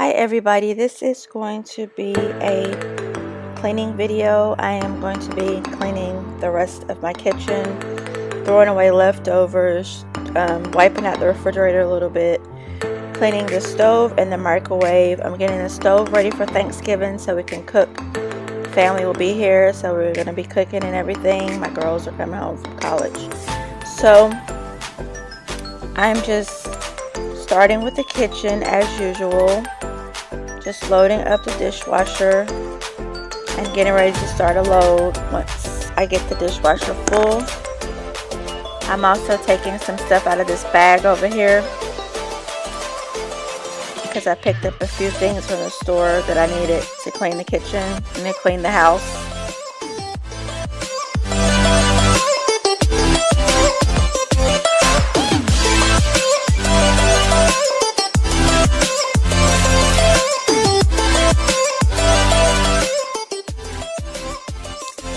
Hi everybody, this is going to be a cleaning video. I am going to be cleaning the rest of my kitchen, throwing away leftovers, wiping out the refrigerator a little bit, cleaning the stove and the microwave. I'm getting the stove ready for Thanksgiving so we can cook. Family will be here, so we're going to be cooking and everything. My girls are coming home from college. So I'm just starting with the kitchen as usual. Just loading up the dishwasher and getting ready to start a load once I get the dishwasher full. I'm also taking some stuff out of this bag over here because I picked up a few things from the store that I needed to clean the kitchen and to clean the house.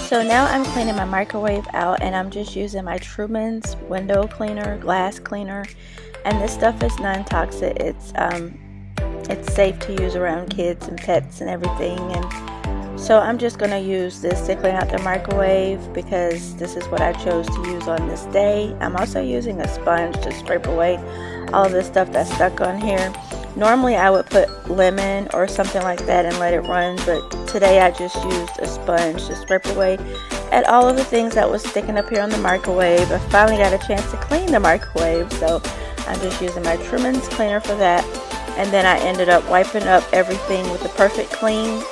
So now I'm cleaning my microwave out, and I'm just using my Truman's window cleaner, glass cleaner, and this stuff is non-toxic. It's safe to use around kids and pets and everything, and so I'm just going to use this to clean out the microwave because this is what I chose to use on this day. I'm also using a sponge to scrape away all of the stuff that's stuck on here. Normally I would put lemon or something like that and let it run, but today I just used a sponge to scrape away at all of the things that was sticking up here on the microwave. I finally got a chance to clean the microwave, so I'm just using my Truman's cleaner for that. And then I ended up wiping up everything with the Perfect Clean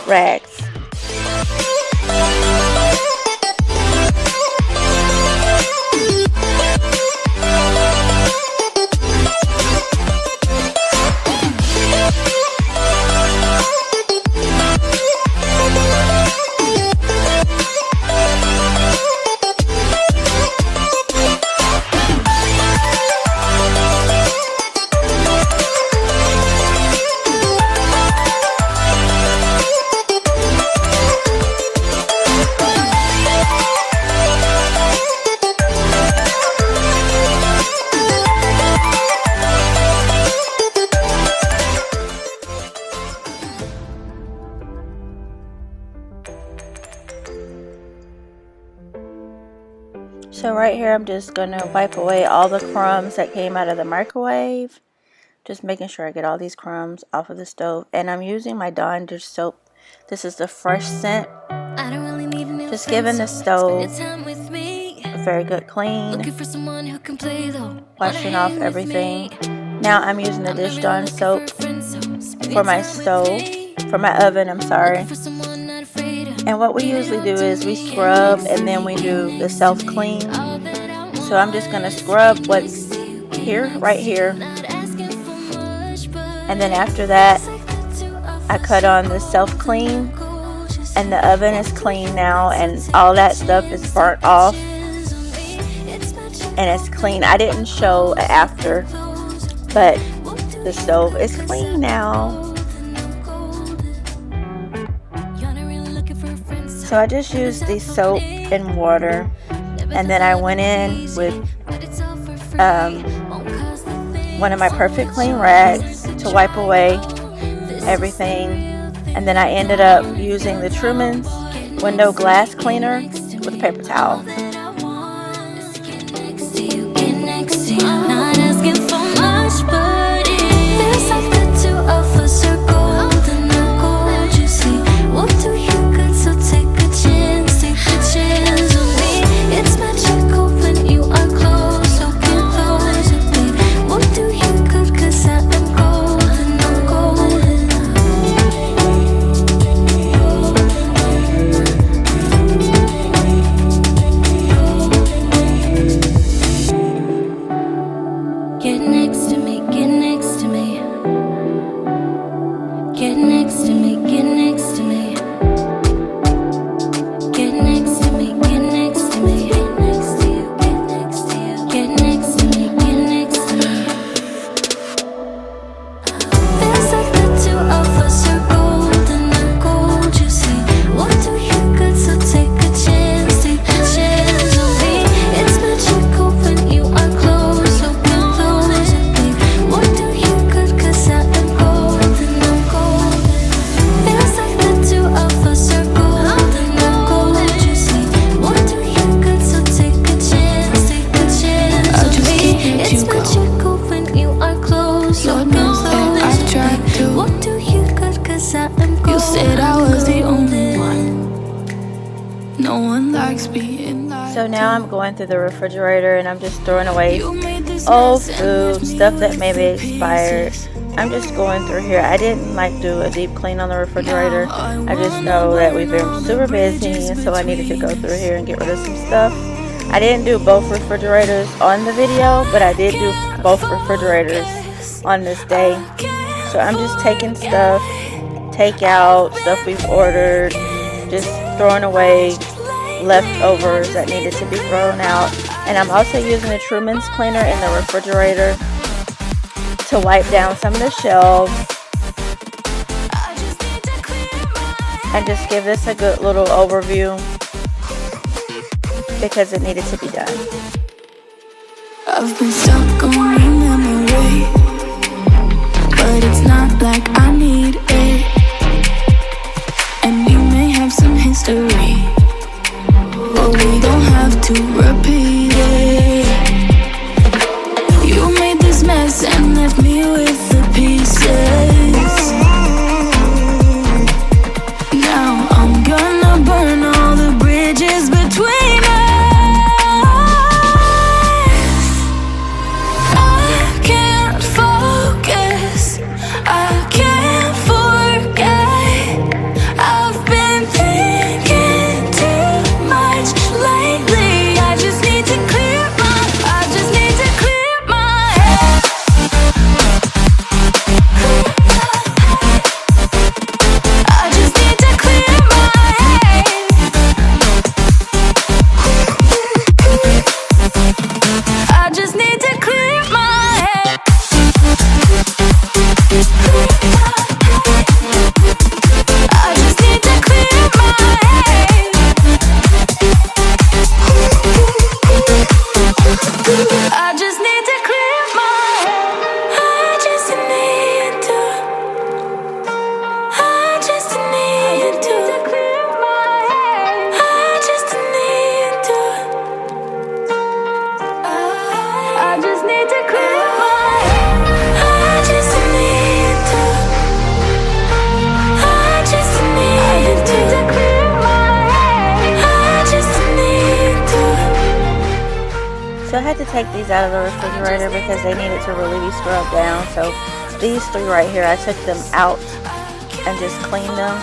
rags. So right here I'm just going to wipe away all the crumbs that came out of the microwave. Just making sure I get all these crumbs off of the stove. And I'm using my Dawn dish soap. This is the fresh scent. Just giving the stove a very good clean. Washing off everything. Now I'm using the Dish Dawn soap for my stove. For my oven, I'm sorry. And what we usually do is we scrub and then we do the self-clean. So I'm just going to scrub what's here, right here. And then after that, I cut on the self-clean. And the oven is clean now and all that stuff is burnt off. And it's clean. I didn't show after, but the stove is clean now. So I just used the soap and water, and then I went in with one of my Perfect Clean rags to wipe away everything, and then I ended up using the Truman's window glass cleaner with a paper towel. going through the refrigerator and I'm just throwing away old food, stuff that may be expired. I'm just going through here. I didn't like do a deep clean on the refrigerator. I just know that we've been super busy, and so I needed to go through here and get rid of some stuff. I didn't do both refrigerators on the video, but I did do both refrigerators on this day. So I'm just taking stuff, take out stuff we've ordered, just throwing away leftovers that needed to be thrown out. And I'm also using a Truman's cleaner in the refrigerator to wipe down some of the shelves and just give this a good little overview because it needed to be done. I've been stuck on your memory, but it's not like I need it. And you may have some history, but we don't have to repeat it. You made this mess and left me with the pieces. Now I'm gonna burn all the bridges between us. I can't focus, I can't forget. I've been thinking too much lately. I just need to clear my head. I just need to clear my head. I just need to clear my head. I just need to clear my head. I just need to clear my head. I just need to. I just need to clear my head. I just need to. I just need to clear my head. I just need to. I just need to clear my head. I just need to. So I had to take these out of the refrigerator because they needed to really be scrubbed down. So these three right here, I took them out and just cleaned them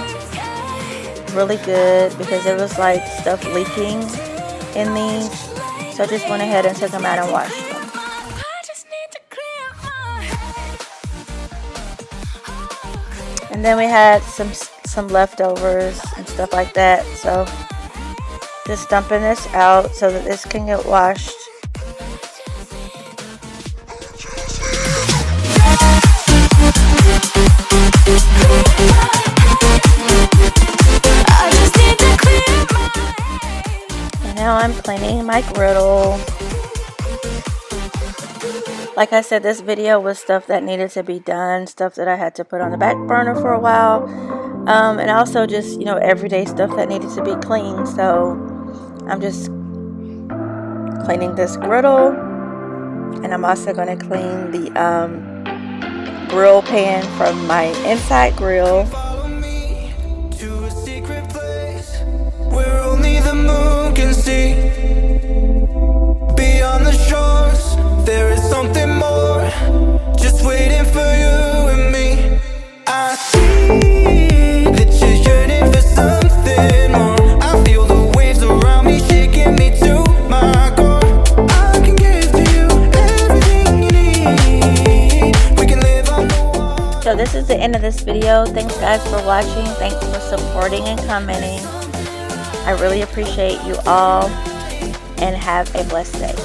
really good because there was like stuff leaking in these. So I just went ahead and took them out and washed them. I just need to clear my head. And then we had some leftovers and stuff like that. So just dumping this out so that this can get washed. I just need to clear my head. And now I'm cleaning my griddle. Like I said, this video was stuff that needed to be done, stuff that I had to put on the back burner for a while, and also just, you know, everyday stuff that needed to be cleaned. So I'm just cleaning this griddle, and I'm also going to clean the grill pan from my inside grill. Follow me to a secret place where only the moon can see. Beyond the shores, there is something more, just waiting for you and me. I see that you're yearning for something more. I feel the waves around me shaking me to my core. I can give to you everything you need. We can live on the water. So this is the end of this video. Thanks guys for watching. Thanks for supporting and commenting. I really appreciate you all, and have a blessed day.